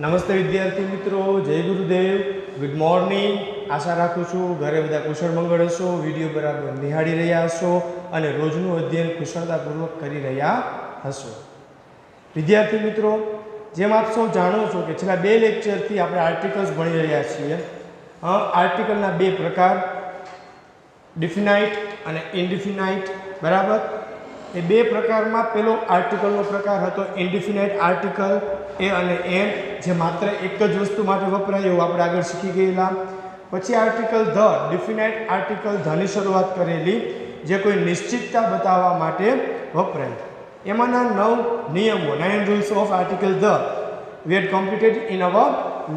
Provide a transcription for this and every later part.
નમસ્તે વિદ્યાર્થી મિત્રો, જય ગુરુદેવ, ગુડ મોર્નિંગ. આશા રાખું છું ઘરે બધા કુશળ મંગળ હશો, વિડીયો બરાબર નિહાળી રહ્યા હશો અને રોજનું અધ્યયન કુશળતાપૂર્વક કરી રહ્યા હશો. વિદ્યાર્થી મિત્રો, જેમ આપ સૌ જાણો છો કે છેલ્લા 2 લેક્ચરથી આપણે આર્ટિકલ્સ ભણી રહ્યા છીએ. આર્ટિકલના 2 પ્રકાર, ડિફિનાઇટ અને ઇનડિફિનાઇટ. બરાબર, એ 2 પ્રકારમાં પેલો આર્ટિકલનો પ્રકાર હતો ઇનડિફિનાઇટ આર્ટિકલ, એ અને એન, જે માત્ર એક જ વસ્તુ માટે વપરાય એવું આપણે આગળ શીખી ગયેલા. પછી આર્ટિકલ ધ, ડિફિનાઇટ આર્ટિકલ ધની શરૂઆત કરેલી, જે કોઈ નિશ્ચિતતા બતાવવા માટે વપરાય. એમાંના 9 નિયમો, 9 rules of article the we had completed in our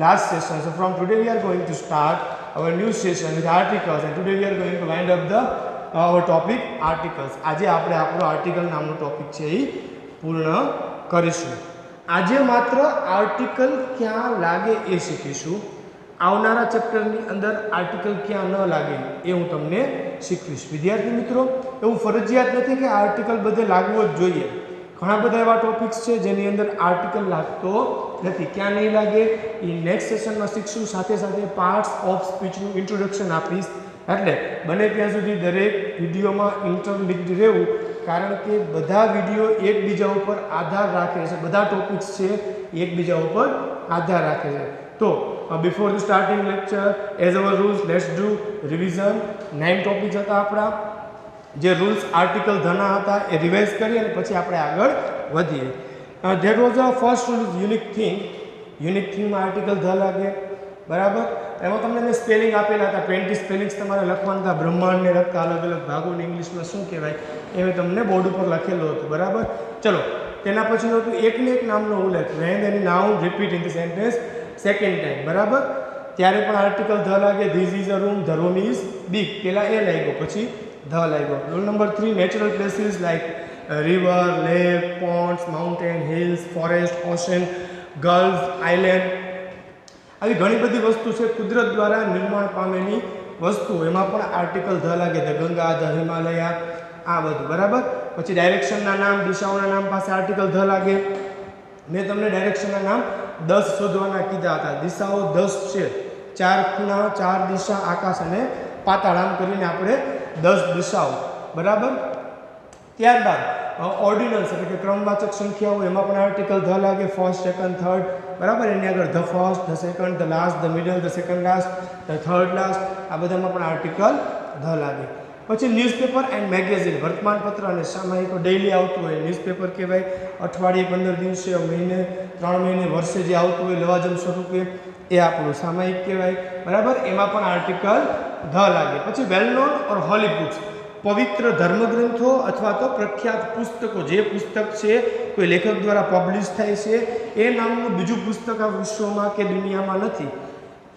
last session. So from today we are going to start our new session with articles, and today we are going to wind up the our topic articles. આજે આપણે આપણો article નામનો topic છે એ પૂર્ણ કરીશું. આજે માત્ર article ક્યાં લાગે એ શીખીશું. આવનારા ચેપ્ટરની અંદર આર્ટિકલ ક્યાં ન લાગે એ હું તમને શીખવીશ. વિદ્યાર્થી મિત્રો, એવું ફરજિયાત નથી કે આર્ટિકલ બધે લાગવો જ જોઈએ. ઘણા બધા એવા ટોપિક્સ છે જેની અંદર આર્ટિકલ લાગતો નથી. ક્યાં નહીં લાગે એ નેક્સ્ટ સેશનમાં શીખશું. સાથે સાથે પાર્ટ્સ ઓફ સ્પીચનું ઇન્ટ્રોડક્શન આપીશ. એટલે બને ત્યાં સુધી દરેક વિડીયોમાં ઇન્ટરલિંક્ડ રહેવું, કારણ કે બધા વિડીયો એકબીજા ઉપર આધાર રાખે છે. બધા ટોપિક્સ છે એકબીજા ઉપર આધાર રાખે છે. તો before the starting lecture, as our rules, let's do revision. 9 topics હતા આપણા. જે રૂલ્સ આર્ટિકલ ધના હતા એ રિવાઇઝ કરી અને પછી આપણે આગળ વધીએ. That was a first rule is unique thing. Unique થિંગમાં આર્ટિકલ ધ લાગે. બરાબર, એમાં તમને મેં સ્પેલિંગ આપેલા હતા. 20 સ્પેલિંગ્સ તમારે લખવાના હતા. બ્રહ્માંડને લગતા અલગ અલગ ભાગોને ઇંગ્લિશમાં શું કહેવાય એ મેં તમને બોર્ડ ઉપર લખેલું હતું. બરાબર, ચલો તેના પછીનું હતું એકને એક નામનો ઉલ્લેખ. When any noun repeat in the sentence second time. બરાબર, ત્યારે પણ આર્ટિકલ ધ લાગે. This is a room, the room is big. પહેલાં એ લાગ્યો, પછી ધ લાગ્યો. Rule number 3, natural places like river, lake, ponds, mountain, hills, forest, ocean, gulf, island. આવી ઘણી બધી વસ્તુ છે કુદરત દ્વારા નિર્માણ પામેલી વસ્તુ, એમાં પણ આર્ટિકલ ધ લાગે. ધ ગંગા, ધ હિમાલયા, આ બધું. બરાબર, પછી ડાયરેક્શનના નામ, દિશાઓના નામ પાસે આર્ટિકલ ધ લાગે. મેં તમને ડાયરેક્શનના નામ 10 શોધવાના કીધા હતા. દિશાઓ 10 છે. 4 ખૂણા, 4 દિશા, આકાશ અને પાતાળ, આમ કરીને આપણે 10 દિશાઓ. બરાબર, ત્યારબાદ ઓર્ડિનલ્સ એટલે કે ક્રમવાચક સંખ્યાઓ, એમાં પણ આર્ટિકલ ધ લાગે. First, second, third. બરાબર, એની આગળ the first, the second, the last, the middle, the second last, the third last, આ બધામાં પણ આર્ટિકલ ધ લાગે. પછી ન્યૂઝપેપર એન્ડ મેગેઝિન, વર્તમાનપત્ર અને સામયિકો ડેઇલી આવતું હોય ન્યૂઝપેપર કહેવાય. અઠવાડિયે, 15 દિવસે, મહિને, 3 મહિને, વર્ષે જે આવતું હોય લવાજમ સ્વરૂપે એ આપણું સામયિક કહેવાય. બરાબર, એમાં પણ આર્ટિકલ ધ લાગે. પછી વેલ નોન ઓર હોલી બુક્સ, પવિત્ર ધર્મગ્રંથો અથવા તો પ્રખ્યાત પુસ્તકો. જે પુસ્તક છે કોઈ લેખક દ્વારા પબ્લિશ થાય છે એ નામનું બીજું પુસ્તક આ વિશ્વમાં કે દુનિયામાં નથી.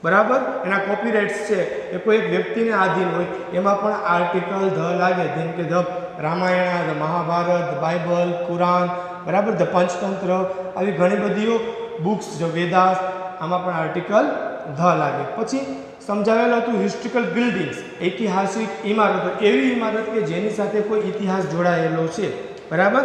બરાબર, એના કોપીરાઇટ્સ છે એ કોઈ એક વ્યક્તિને આધીન હોય, એમાં પણ આર્ટિકલ ધ લાગે. જેમ કે the Ramayana, the Mahabharata, the Bible, Quran. બરાબર, ધ પંચતંત્ર, આવી ઘણી બધી બુક્સ, ધ વેદાસ, આમાં પણ આર્ટિકલ ધ લાગે. પછી સમજાવેલું હતું હિસ્ટોરિકલ બિલ્ડિંગ્સ, ઐતિહાસિક ઇમારતો, એવી ઇમારત કે જેની સાથે કોઈ ઇતિહાસ જોડાયેલો છે. બરાબર,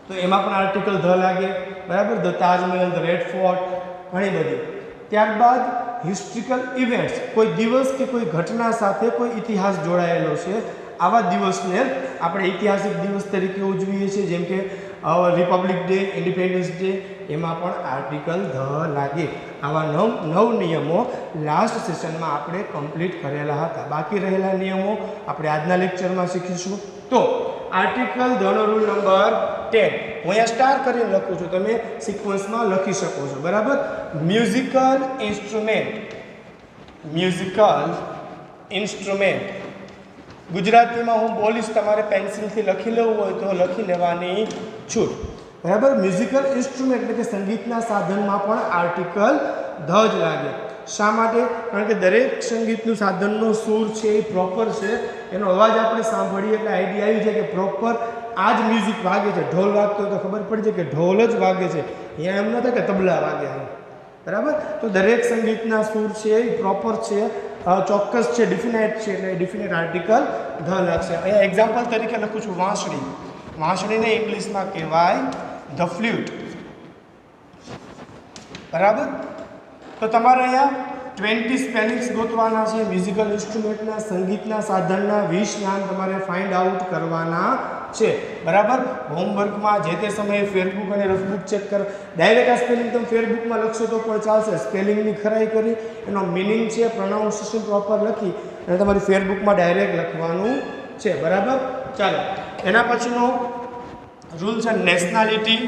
તો એમાં પણ આર્ટિકલ ધ લાગે. બરાબર, the Taj Mahal, the red fort, ઘણી બધી. ત્યારબાદ હિસ્ટોરિકલ ઇવેન્ટ્સ, કોઈ દિવસ કે કોઈ ઘટના સાથે કોઈ ઇતિહાસ જોડાયેલો છે, આવા દિવસને આપણે ઐતિહાસિક દિવસ તરીકે ઉજવીએ છીએ. જેમ કે રિપબ્લિક ડે, ઇન્ડિપેન્ડન્સ ડે, એમાં પણ આર્ટિકલ ધ લાગે. આવા 9 નિયમો લાસ્ટ સેશનમાં આપણે કમ્પ્લીટ કરેલા હતા. બાકી રહેલા નિયમો આપણે આજના લેક્ચરમાં શીખીશું. તો આર્ટિકલ ધનો રૂલ નંબર 10, હું અહીંયા સ્ટાર કરીને લખું છું, તમે સિક્વન્સમાં લખી શકો છો. બરાબર, મ્યુઝિકલ ઇન્સ્ટ્રુમેન્ટ. મ્યુઝિકલ ઇન્સ્ટ્રુમેન્ટ ગુજરાતીમાં હું બોલીશ, તમારે પેન્સિલથી લખી લેવું હોય તો લખી લેવાની છૂટ. બરાબર, મ્યુઝિકલ ઇન્સ્ટ્રુમેન્ટ એટલે કે સંગીતના સાધનમાં પણ આર્ટિકલ ધ જ લાગે. શા માટે? કારણ કે દરેક સંગીતનું સાધનનો સૂર છે એ પ્રોપર છે. એનો અવાજ આપણે સાંભળીએ એટલે આઈડિયા આવી જાય કે પ્રોપર આ જ મ્યુઝિક વાગે છે. ઢોલ વાગતો હોય તો ખબર પડી જાય કે ઢોલ જ વાગે છે. અહીંયા એમ ન થાય કે તબલા વાગે છે. બરાબર, તો દરેક સંગીતના સૂર છે એ પ્રોપર છે, ચોક્કસ છે, ડિફિનાઇટ છે, એટલે ડિફિનાઇટ આર્ટિકલ ધ લાગશે. અહીંયા એક્ઝામ્પલ તરીકે લખું છું વાંસળી. વાંસળીને ઇંગ્લિશમાં કહેવાય ધ ફ્લ્યુટ. બરાબર. તો તમારે અહીંયા 20 સ્પેલિંગ્સ ગોતવાના છે. મ્યુઝિકલ ઇન્સ્ટ્રુમેન્ટના, સંગીતના સાધનના 20 નામ તમારે ફાઇન્ડ આઉટ કરવાના છે. બરાબર. હોમવર્કમાં જે તે સમયે ફેરબુક અને રફબુક ચેક કરો. ડાયરેક્ટ આ સ્પેલિંગ તમે ફેરબુકમાં લખશો તો પણ ચાલશે. સ્પેલિંગની ખરાઈ કરી, એનો મિનિંગ છે, પ્રોનાઉન્સિએશન પ્રોપર લખી અને તમારી ફેરબુકમાં ડાયરેક્ટ લખવાનું છે. બરાબર. ચાલો, એના પછીનો રૂલ છે નેશનાલિટી.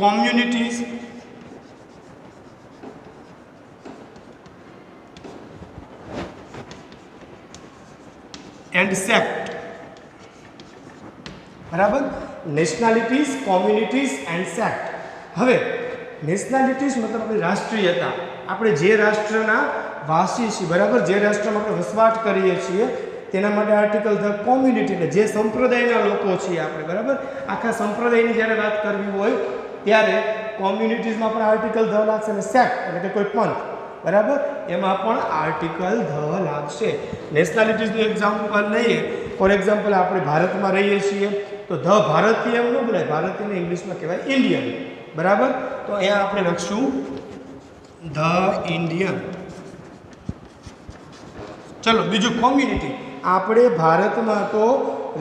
communities and sect. બરાબર. નેશનાલિટીઝ, કોમ્યુનિટીઝ એન્ડ સેક્ટ. હવે નેશનાલિટીઝ મતલબ આપણી રાષ્ટ્રીયતા, આપણે જે રાષ્ટ્રના વાસી છીએ. બરાબર. જે રાષ્ટ્રમાં આપણે વસવાટ કરીએ છીએ તેના માટે આર્ટિકલ ધ. કોમ્યુનિટી એટલે જે સંપ્રદાયના લોકો છીએ આપણે. બરાબર. આખા સંપ્રદાયની જ્યારે વાત કરવી હોય ત્યારે કોમ્યુનિટીઝમાં પણ આર્ટિકલ ધ લાગશે અને સેક્ટ એટલે કે કોઈ પંથ. બરાબર. એમાં પણ આર્ટિકલ ધ લાગશે. નેશનાલિટીઝનું એક્ઝામ્પલ લઈએ. ફોર એક્ઝામ્પલ આપણે ભારતમાં રહીએ છીએ તો ધ ભારતીય એમ ન બોલાય. ભારતીયને ઇંગ્લિશમાં કહેવાય ઇન્ડિયન. બરાબર. તો અહીંયા આપણે લખશું ધ ઇન્ડિયન. ચલો, બીજું કોમ્યુનિટી. આપણે ભારતમાં તો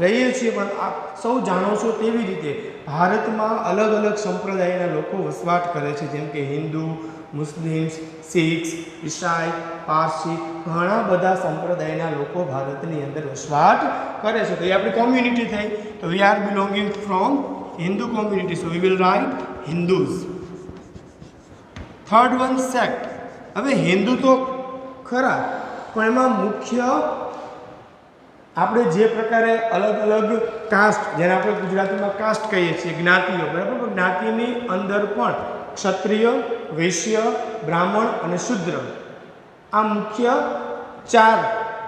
રહીએ છીએ પણ આપ સૌ જાણો છો તેવી રીતે ભારતમાં અલગ અલગ સંપ્રદાયના લોકો વસવાટ કરે છે. જેમ કે હિન્દુ, મુસ્લિમ્સ, શીખ્સ, ઈસાઈ, પારસી, ઘણા બધા સંપ્રદાયના લોકો ભારતની અંદર વસવાટ કરે છે. તો એ આપણી કોમ્યુનિટી થઈ. તો we are belonging from Hindu community, so we will write Hindus. Third one sect. હવે હિન્દુ તો ખરા પણ એમાં મુખ્ય આપણે જે પ્રકારે અલગ અલગ કાસ્ટ, જેને આપણે ગુજરાતીમાં કાસ્ટ કહીએ છીએ, જ્ઞાતિઓ. બરાબર. જ્ઞાતિની અંદર પણ ક્ષત્રિય, વૈશ્ય, બ્રાહ્મણ અને શૂદ્ર, આ મુખ્ય ચાર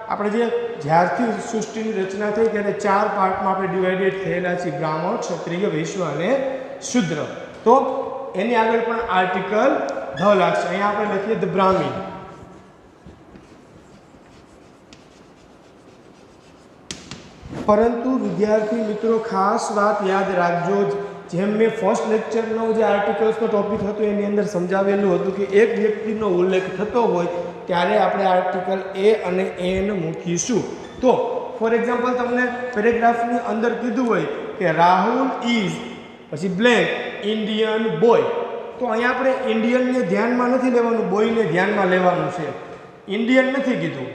આપણે જ્યારથી સૃષ્ટિની રચના થઈ ત્યારે ચાર પાર્ટમાં આપણે ડિવાઇડેડ થયેલા છીએ. બ્રાહ્મણ, ક્ષત્રિય, વૈશ્ય અને શૂદ્ર. તો એની આગળ પણ આર્ટિકલ ધ લાગશે. અહીંયા આપણે લખીએ ધ બ્રાહ્મીણ. પરંતુ વિદ્યાર્થી મિત્રો ખાસ વાત યાદ રાખજો, જેમ મેં ફર્સ્ટ લેક્ચરનો જે આર્ટિકલ્સનો ટોપિક હતો એની અંદર સમજાવેલું હતું કે એક વ્યક્તિનો ઉલ્લેખ થતો હોય ત્યારે આપણે આર્ટિકલ એ અને એન મૂકીશું. તો ફોર એક્ઝામ્પલ તમને પેરેગ્રાફની અંદર કીધું હોય કે રાહુલ ઇઝ પછી બ્લેન્ક ઇન્ડિયન બોય. તો અહીંયા આપણે ઇન્ડિયનને ધ્યાનમાં નથી લેવાનું, બોયને ધ્યાનમાં લેવાનું છે. ઇન્ડિયન નથી કીધું.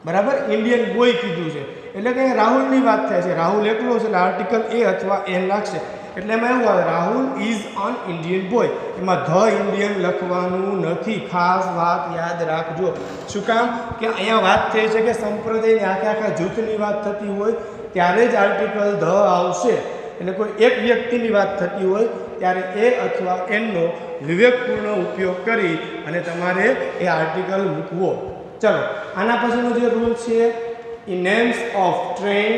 બરાબર. ઇન્ડિયન બોય કીધું છે. એટલે કે રાહુલની વાત થાય છે. રાહુલ એકલો છે એટલે આર્ટિકલ એ અથવા એન લાગશે. એટલે એમાં એવું આવે Rahul is an Indian boy. એમાં ધ ઇન્ડિયન લખવાનું નથી. ખાસ વાત યાદ રાખજો. શું કામ? કે અહીંયા વાત થઈ છે કે સંપ્રદાયની આખા જૂથની વાત થતી હોય ત્યારે જ આર્ટિકલ ધ આવશે. એટલે કોઈ એક વ્યક્તિની વાત થતી હોય ત્યારે એ અથવા એનનો વિવેકપૂર્ણ ઉપયોગ કરી અને તમારે એ આર્ટિકલ મૂકવો. ચલો, આના પછીનો જે રૂલ છે in names of train,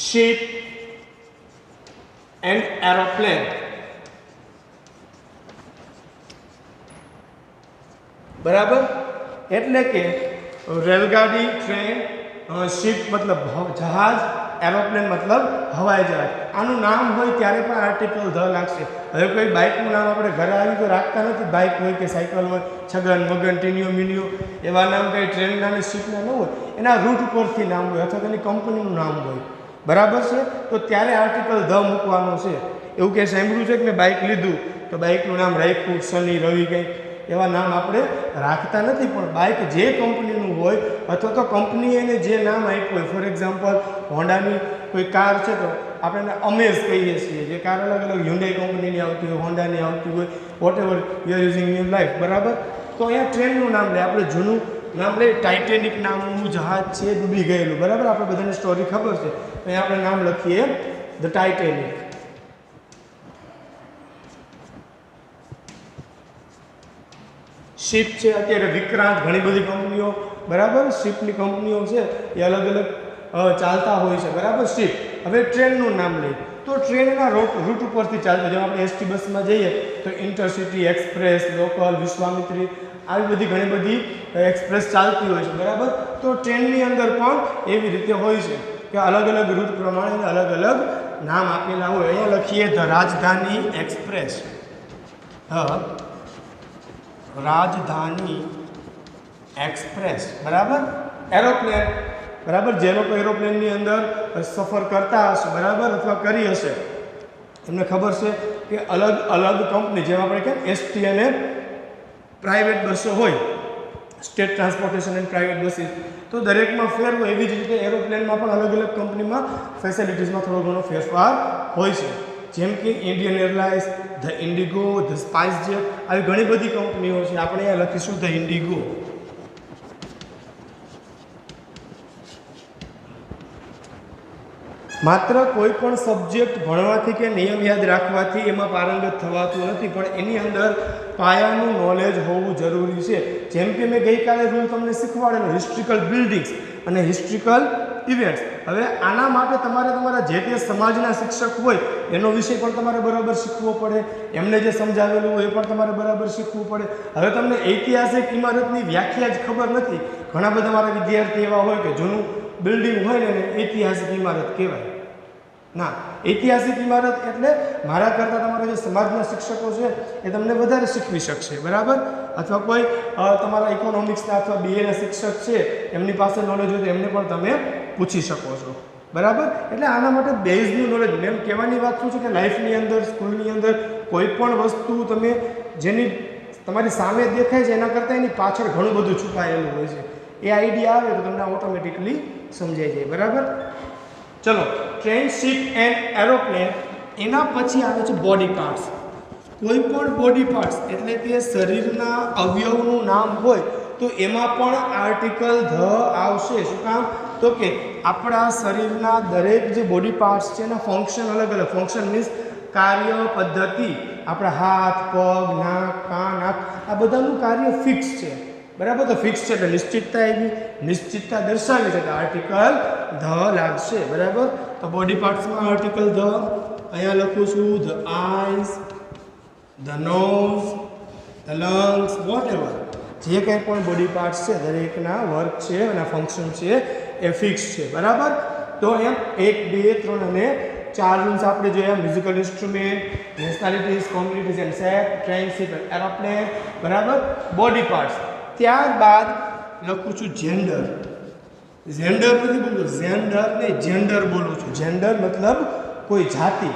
ship and aeroplane. બરાબર. એટલે કે રેલગાડી, ટ્રેન, શિપ મતલબ જહાજ, એરોપ્લેન મતલબ હવાઈ જહાજ. આનું નામ હોય ત્યારે પણ આર્ટિકલ ધ લાગશે. હવે કોઈ બાઇકનું નામ આપણે ઘરે આવી તો રાખતા નથી. બાઇક હોય કે સાયકલ હોય, છગન, મગન, ટીનિયો, મિનિયો એવા નામ કંઈ ટ્રેનના અને શિપના ન હોય. એના રૂટ ઉપરથી નામ હોય અથવા તેની કંપનીનું નામ હોય. બરાબર છે. તો ત્યારે આર્ટિકલ ધ મૂકવાનો છે. એવું કે સાંભળ્યું છે કે મેં બાઇક લીધું તો બાઇકનું નામ રાખ્યું શનિ, રવિ, કંઈક એવા નામ આપણે રાખતા નથી. પણ બાઇક જે કંપનીનું હોય અથવા તો કંપનીએ એને જે નામ આપ્યું હોય, ફોર એક્ઝામ્પલ હોન્ડાની કોઈ કાર છે તો આપણે એને અમેઝ કહીએ છીએ. જે કાર અલગ અલગ હ્યુન્ડાઈ કંપનીની આવતી હોય, હોન્ડાની આવતી હોય, whatever you are using in life. બરાબર. તો અહીંયા ટ્રેનનું નામ લે. આપણે જૂનું નામ લઈએ ટાઇટેનિક નામનું જહાજ છે, ડૂબી ગયેલું. બરાબર. આપણે બધાને સ્ટોરી ખબર છે. તો અહીંયા આપણે નામ લખીએ ધ ટાઇટેનિક. શિપ છે. અત્યારે વિક્રાંત, ઘણી બધી કંપનીઓ, બરાબર, શિપની કંપનીઓ છે એ અલગ અલગ ચાલતા હોય છે. બરાબર. શિપ. હવે ટ્રેનનું નામ લઈએ તો ટ્રેનના રૂટ ઉપરથી ચાલતો. જેમ આપણે એસટી બસમાં જઈએ તો ઇન્ટરસિટી, એક્સપ્રેસ, લોકલ, વિશ્વામિત્રી, આવી બધી ઘણી બધી એક્સપ્રેસ ચાલતી હોય છે. બરાબર. તો ટ્રેનની અંદર પણ એવી રીતે હોય છે. કે અલગ અલગ રૂટ પ્રમાણે અલગ અલગ નામ આપેલા હોય. અહીંયા લખીએ ધ રાજધાની એક્સપ્રેસ. રાજધાની એક્સપ્રેસ, બરાબર. એરોપ્લેન, બરાબર. જે લોકો એરોપ્લેનની અંદર સફર કરતા હશે, બરાબર, અથવા કરી હશે, એમને ખબર છે કે અલગ અલગ કંપની, જેમ આપણે કે એસટી અને પ્રાઇવેટ બસો હોય, state transportation and private buses, તો દરેકમાં ફેર હોય. એવી જ રીતે એરોપ્લેનમાં પણ અલગ અલગ કંપનીમાં ફેસિલિટીઝમાં થોડો ઘણો ફેરફાર હોય છે. જેમ કે Indian airlines, the Indigo, the spice jet, આવી ઘણી બધી કંપનીઓ છે. આપણે અહીંયા લખીશું ધ ઇન્ડિગો. માત્ર કોઈ પણ સબ્જેક્ટ ભણવાથી કે નિયમ યાદ રાખવાથી એમાં પારંગત થવાતું નથી, પણ એની અંદર પાયાનું નોલેજ હોવું જરૂરી છે. જેમ કે મેં ગઈકાલે રૂલ તમને શીખવાડેલો, હિસ્ટ્રિકલ બિલ્ડિંગ્સ અને હિસ્ટ્રિકલ ઇવેન્ટ્સ. હવે આના માટે તમારે તમારા જે તે સમાજના શિક્ષક હોય એનો વિષય પણ તમારે બરાબર શીખવો પડે, એમને જે સમજાવેલું હોય એ પણ તમારે બરાબર શીખવું પડે. હવે તમને ઐતિહાસિક ઇમારતની વ્યાખ્યા જ ખબર નથી. ઘણા બધા મારા વિદ્યાર્થી એવા હોય કે જૂનું બિલ્ડિંગ હોય ને એને ઐતિહાસિક ઇમારત કહેવાય. ના, ઐતિહાસિક ઇમારત એટલે મારા કરતાં તમારા જે સમાજના શિક્ષકો છે એ તમને વધારે શીખવી શકશે, બરાબર. અથવા કોઈ તમારા ઇકોનોમિક્સના અથવા બીએના શિક્ષક છે એમની પાસે નોલેજ હોય તો એમને પણ તમે પૂછી શકો છો, બરાબર. એટલે આના માટે બેઝનું નોલેજ, મેમ કહેવાની વાત શું છે કે લાઈફની અંદર, સ્કૂલની અંદર કોઈ પણ વસ્તુ તમે જેની તમારી સામે દેખાય છે એના કરતાં એની પાછળ ઘણું બધું છુપાયેલું હોય છે. એ આઈડિયા આવે તો તમને ઓટોમેટિકલી સમજાઈ જાય, બરાબર. ચલો, ટ્રેન, શિપ એન્ડ એરોપ્લેન. એના પછી આવે છે બોડી પાર્ટ્સ. કોઈ પણ બોડી પાર્ટ્સ એટલે કે શરીરના અવયવનું નામ હોય તો એમાં પણ આર્ટિકલ ધ આવશે. શું કામ? તો કે આપણા શરીરના દરેક જે બોડી પાર્ટ્સ છે એના ફંક્શન અલગ અલગ. ફંક્શન મીન્સ કાર્ય પદ્ધતિ. આપણા હાથ, પગ, નાક, કાન, આંખ, આ બધાનું કાર્ય ફિક્સ છે, બરાબર. તો ફિક્સ છે એટલે નિશ્ચિતતા આવી, નિશ્ચિતતા દર્શાવે છે તો આર્ટિકલ ધ લાગશે, બરાબર. તો બોડી પાર્ટ્સમાં આર્ટિકલ ધ અહીંયા લખું છું. The eyes, the nose, the lungs, whatever જે કંઈ પણ બોડી પાર્ટ્સ છે દરેકના વર્ક છે અને ફંક્શન છે એ ફિક્સ છે, બરાબર. તો એમ 1, 2, 3 અને 4 રૂલ્સ આપણે જોયા. Musical instrument, nationalities, communities and set, train, ship and aeroplane, બરાબર. Body parts. ત્યારબાદ લખું છું જેન્ડર. જેન્ડર નથી બોલતો, જેન્ડર નહીં, જેન્ડર બોલું છું. જેન્ડર મતલબ કોઈ જાતિ.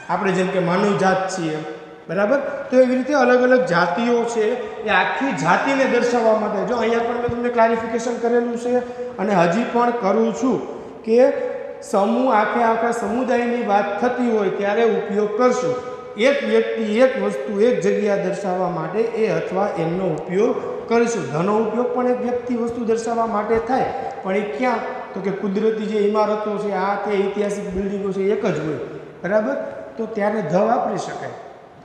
આપણે જેમ કે માનવ જાત છીએ, બરાબર. તો એવી રીતે અલગ અલગ જાતિઓ છે એ આખી જાતિને દર્શાવવા માટે, જો અહીંયા પણ મેં તમને ક્લારિફિકેશન કરેલું છે અને હજી પણ કરું છું કે સમૂહ આખા સમુદાયની વાત થતી હોય ત્યારે ઉપયોગ કરશું. એક વ્યક્તિ, એક વસ્તુ, એક જગ્યા દર્શાવવા માટે એ અથવા એમનો ઉપયોગ કરીશું. ધનો ઉપયોગ પણ એક વ્યક્તિ, વસ્તુ દર્શાવવા માટે થાય, પણ એ ક્યાં? તો કે કુદરતી જે ઇમારતો છે, આ તે ઐતિહાસિક બિલ્ડિંગો છે એક જ હોય, બરાબર. તો ત્યારે ધ વાપરી શકાય,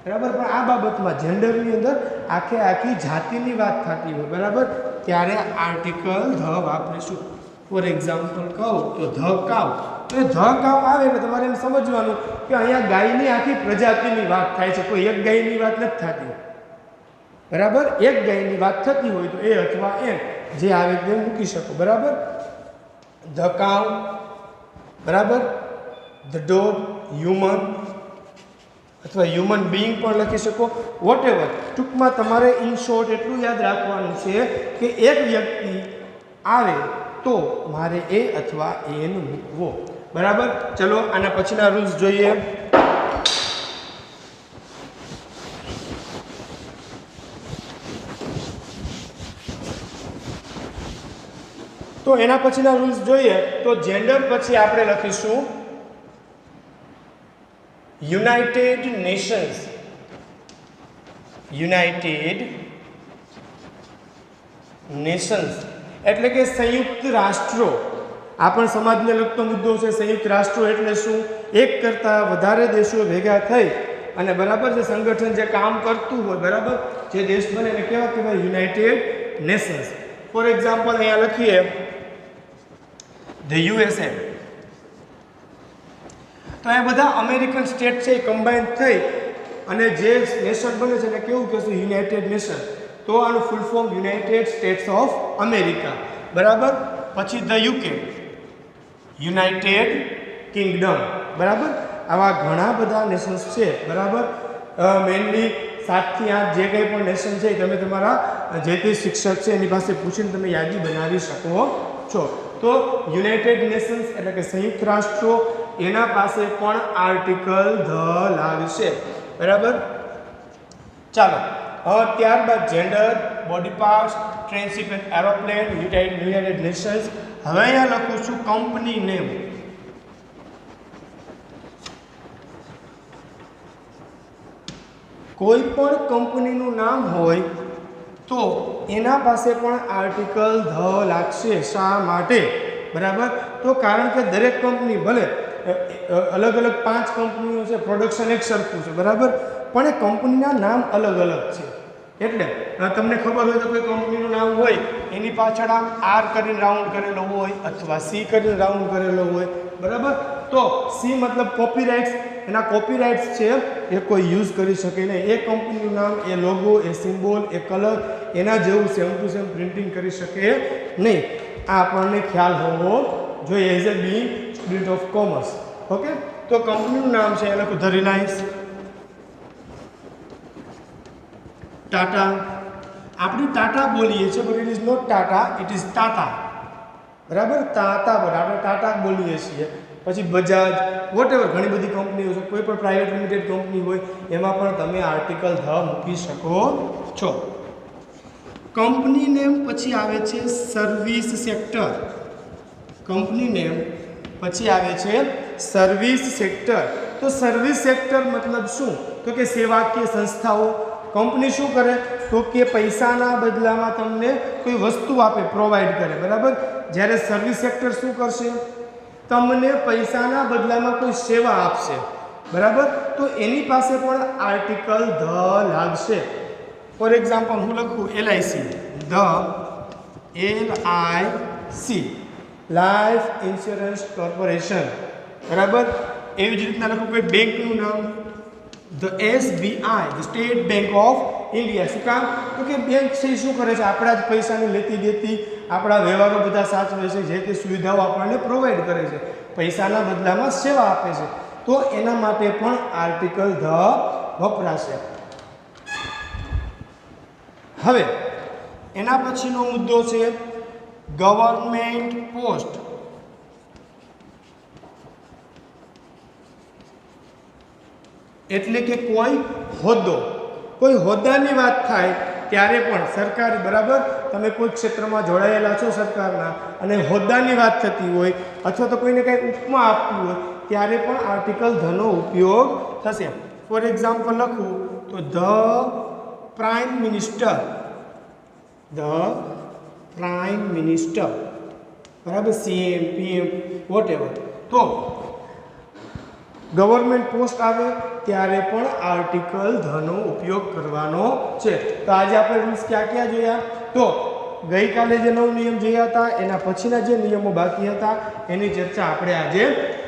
બરાબર. પણ આ બાબતમાં જેન્ડરની અંદર આખી જાતિની વાત થતી હોય, બરાબર, ત્યારે આર્ટિકલ ધ વાપરીશું. ફોર એક્ઝામ્પલ કહું તો ધ કાવ. તો ધ કાવ આવે એટલે તમારે એમ સમજવાનું કે અહીંયા ગાયની આખી પ્રજાતિની વાત થાય છે, કોઈ એક ગાયની વાત નથી થતી, બરાબર. એક ગાયની વાત થતી હોય તો એ અથવા એમ જે આવે તે મૂકી શકો, બરાબર. ધ કાવ, બરાબર. ધ ડોગ, હ્યુમન અથવા હ્યુમન બિંગ પણ લખી શકો, વોટ એવર. ટૂંકમાં તમારે ઇન શોર્ટ એટલું યાદ રાખવાનું છે કે એક વ્યક્તિ આવે તો મારે એ અથવા એન મૂકવો, બરાબર. ચલો આના પછીના રૂલ્સ જોઈએ. તો એના પછીના રૂલ્સ જોઈએ તો જેન્ડર પછી આપણે લખીશું યુનાઇટેડ નેશન્સ. યુનાઇટેડ નેશન્સ એટલે કે સંયુક્ત રાષ્ટ્રો. આ પણ સમાજને લગતો મુદ્દો છે. સંયુક્ત રાષ્ટ્રો એટલે શું? એક કરતાં વધારે દેશો ભેગા થઈ અને બરાબર જે સંગઠન જે કામ કરતું હોય, બરાબર, જે દેશ બને એને કેવા કહેવાય? United Nations. ફોર એક્ઝામ્પલ અહીંયા લખીએ ધ યુએસએ. તો એ બધા અમેરિકન સ્ટેટ છે એ કમ્બાઈન થઈ અને જે નેશન બને છે એને કેવું કહેશું? United nation. તો આનું full form United states of America, બરાબર. પછી ધ યુકે. યુનાઇટેડ કિંગડમ, બરાબર. આવા ઘણા બધા નેશન્સ છે, બરાબર. મેઇનલી 7 થી 8 જે કંઈ પણ નેશન છે એ તમે તમારા જે તે શિક્ષક છે એની પાસે પૂછીને તમે યાદી બનાવી શકો છો. તો યુનાઇટેડ નેશન્સ એટલે કે સંયુક્ત રાષ્ટ્રો, એના પાસે પણ આર્ટિકલ ધ લાગશે, બરાબર. ચાલો, ત્યારબાદ gender, body parts, train ship and aeroplane, United Nations. હવે અહીંયા લખું છું કંપની નેમ. કોઈ પણ કંપનીનું નામ હોય તો એના પાસે પણ આર્ટિકલ ધ લાગશે. શા માટે? બરાબર. તો કારણ કે દરેક કંપની ભલે અલગ અલગ 5 કંપનીઓ છે, પ્રોડક્શન એક સરખું છે, બરાબર, પણ એ કંપનીના નામ અલગ અલગ છે. એટલે તમને ખબર હોય તો કોઈ કંપનીનું નામ હોય એની પાછળ આમ આર કરીને રાઉન્ડ કરેલો હોય અથવા સી કરીને રાઉન્ડ કરેલો હોય, બરાબર. તો સી મતલબ કોપીરાઇટ્સ, એના કોપીરાઇટ્સ છે એ કોઈ યુઝ કરી શકે નહીં. એ કંપનીનું નામ, એ લોગો, એ સિમ્બોલ, એ કલર એના જેવું સેમ ટુ સેમ પ્રિન્ટિંગ કરી શકે નહીં. આ આપણને ખ્યાલ હોવો જોઈએ as a being student of commerce. Okay. તો કંપનીનું નામ છે એ લખું ધ રિલાયન્સ, ટાટા. આપણે ટાટા બોલીએ છીએ but it is not tata, it is tata, બરાબર. ટાટા બોલ, આપણે ટાટા બોલીએ છીએ. પછી બજાજ, વોટ એવર, ઘણી બધી કંપનીઓ છે. કોઈ પણ પ્રાઇવેટ લિમિટેડ કંપની હોય એમાં પણ તમે આર્ટિકલ ધ મૂકી શકો છો. કંપની નેમ પછી આવે છે સર્વિસ સેક્ટર. કંપની નેમ પછી આવે છે સર્વિસ સેક્ટર. તો સર્વિસ સેક્ટર મતલબ શું? તો કે સેવાકીય સંસ્થાઓ. કંપની શું કરે? તો કે પૈસાના બદલામાં તમને કોઈ વસ્તુ આપે, પ્રોવાઈડ કરે, બરાબર. જ્યારે સર્વિસ સેક્ટર શું કરશે? તમને પૈસાના બદલામાં કોઈ સેવા આપશે, બરાબર. તો એની પાસે પણ આર્ટિકલ ધ લાગશે. ફોર એક્ઝામ્પલ હું લખું LIC, the LIC, life insurance corporation, બરાબર. એવી જ રીતના લખું કોઈ બેંકનું નામ, the SBI, the state bank of India. શું કામ? તો કે બેંક છે શું કરે છે? આપણા જ પૈસાની લેતી દેતી, આપણા વ્યવહારો બધા સાચવે છે, જે તે સુવિધાઓ આપણને પ્રોવાઈડ કરે છે, પૈસાના બદલામાં સેવા આપે છે. તો એના માટે પણ આર્ટિકલ ધ વપરાશે. હવે એના પછીનો મુદ્દો છે ગવર્મેન્ટ પોસ્ટ. એટલે કે કોઈ હોદ્દો. કોઈ હોદ્દાની વાત થાય ત્યારે પણ સરકારી, બરાબર, તમે કોઈ ક્ષેત્રમાં જોડાયેલા છો સરકારના અને હોદ્દાની વાત થતી હોય અથવા તો કોઈને કંઈ ઉપમા આપવી હોય ત્યારે પણ આર્ટિકલ ધનો ઉપયોગ થશે. ફોર એક્ઝામ્પલ લખું તો the prime minister, the prime minister, બરાબર, CM, PM, વોટ એવર. તો ગવર્મેન્ટ પોસ્ટ આવે ત્યારે પણ આર્ટિકલ ધનો ઉપયોગ કરવાનો છે. તો આજે આપણે રૂલ્સ ક્યાં ક્યાં જોયા? તો ગઈકાલે જે 9 નિયમ જોયા હતા એના પછીના જે નિયમો બાકી હતા એની ચર્ચા આપણે આજે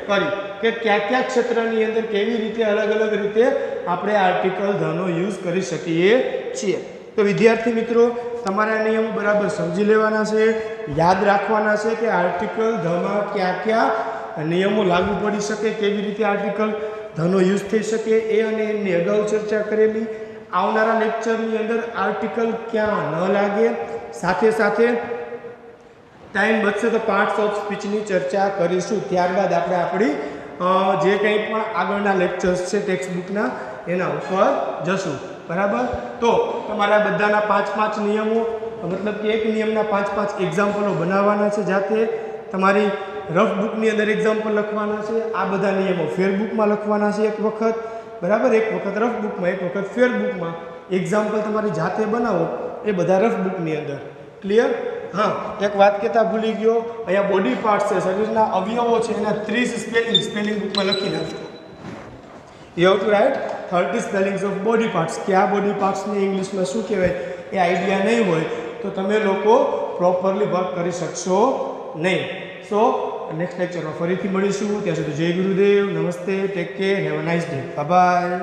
કરી કે કયા કયા ક્ષેત્રની અંદર કેવી રીતે અલગ અલગ રીતે આપણે આર્ટિકલ ધનો યુઝ કરી શકીએ છીએ. તો વિદ્યાર્થી મિત્રો, તમારા નિયમો બરાબર સમજી લેવાના છે, યાદ રાખવાના છે કે આર્ટિકલ ધમાં કયા કયા નિયમો લાગુ પડી શકે, કેવી રીતે આર્ટિકલ ધનો યુઝ થઈ શકે એ અને એમની અગાઉ ચર્ચા કરેલી. આવનારા લેક્ચરની અંદર આર્ટિકલ ક્યાં ન લાગે, સાથે સાથે ટાઈમ બચશે તો પાર્ટ્સ ઓફ સ્પીચની ચર્ચા કરીશું. ત્યારબાદ આપણે આપણી જે કંઈ પણ આગળના લેક્ચર્સ છે ટેક્સ્ટ બુકના એના ઉપર જશું, બરાબર. તો તમારા બધાના 5-5 નિયમો, મતલબ કે એક નિયમના 5-5 એક્ઝામ્પલો બનાવવાના છે. જાતે તમારી રફ બુકની અંદર એક્ઝામ્પલ લખવાના છે. આ બધા નિયમો ફેર બુકમાં લખવાના છે એક વખત, બરાબર, એક વખત રફ બુકમાં, એક વખત ફેર બુકમાં. એક્ઝામ્પલ તમારી જાતે બનાવો એ બધા રફ બુકની અંદર. ક્લિયર? હા, એક વાત કહેતા ભૂલી ગયો, અહીંયા બોડી પાર્ટ્સ છે, શરીરના અવયવો છે, એના 30 સ્પેલિંગ બુકમાં લખી નાખજો. You have to write 30 spellings of body parts. કે આ બોડી પાર્ટ્સને ઇંગ્લિશમાં શું કહેવાય એ આઈડિયા નહીં હોય તો તમે લોકો પ્રોપરલી વર્ક કરી શકશો નહીં. સો નેક્સ્ટ લેક્ચરમાં ફરીથી મળીશું. ત્યાં સુધી જય ગુરુદેવ, નમસ્તે, take care, have a nice day, bye bye.